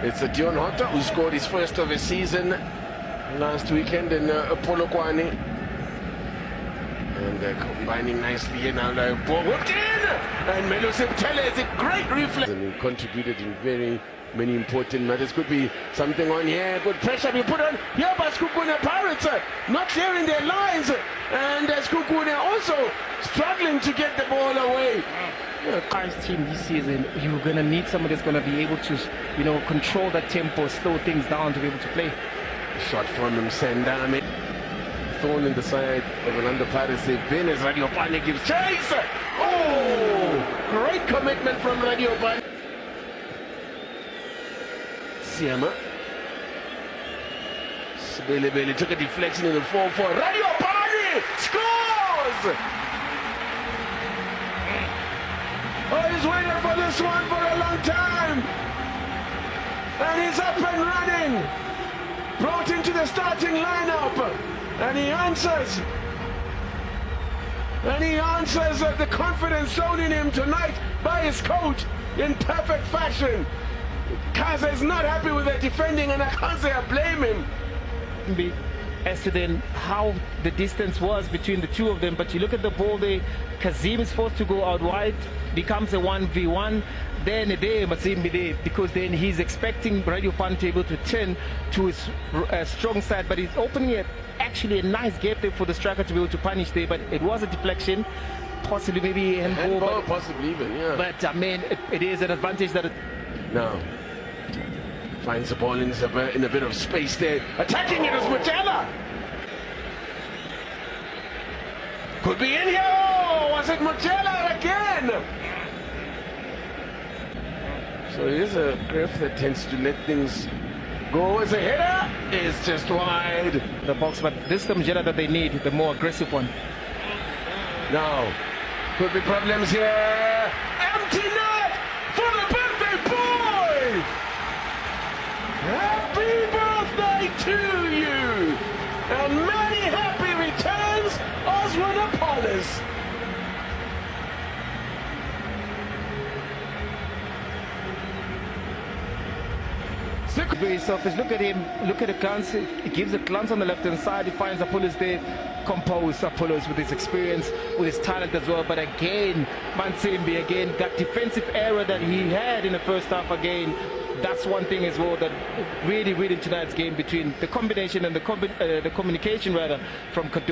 It's a Dion Hotta who scored his first of his season last weekend in Polokwane. And combining nicely here now. Ball whipped in! And Melo Septele is a great reflex. And he contributed in very many important matters. Could be something on here. Good pressure be put on here by Sekhukhune Pirates. Not clearing their lines. And Sekhukhune also struggling to get the ball away. Pirates team this season, you're going to need somebody that's going to be able to, control that tempo, slow things down to be able to play. Shot from him, Sendame. Thorn in the side of an under-Pirates they've been as Radiopane gives chase. Oh, great commitment from Radiopane. Siama. Sibele took a deflection in the 4-4. Radiopane scores! Oh, he's waited for this one for a long time. And he's up and running. Brought into the starting lineup. And he answers. And he answers the confidence shown in him tonight by his coach in perfect fashion. Kaza is not happy with the defending, and I can't say I blame him. As to then how the distance was between the two of them, but you look at the ball there, Kazim is forced to go out wide, becomes a 1v1, then there Mazimbi there, because then he's expecting Radiopane to be able to turn to his strong side, but he's opening actually a nice gap there for the striker to be able to punish there, but it was a deflection, possibly maybe a handball, but, possibly even, yeah. But I mean, it is an advantage that No. Finds the ball in a bit of space there. Attacking it is Mutela. Could be in here. Oh, was it Mutela again? So here's a Griff that tends to let things go as a header. Is just wide. The box, but this is the Mutela that they need, the more aggressive one. Now, could be problems here. Empty net for the birthday boy. Happy birthday to you! And many happy returns, Oswald Apollos! Very selfish. Look at him, look at the glance. He gives a glance on the left hand side. He finds Apollos there. Composed Apollos with his experience, with his talent as well. But again, Mansimbi again, that defensive error that he had in the first half again. That's one thing as well that really tonight's game between the combination and the communication rather from Kado.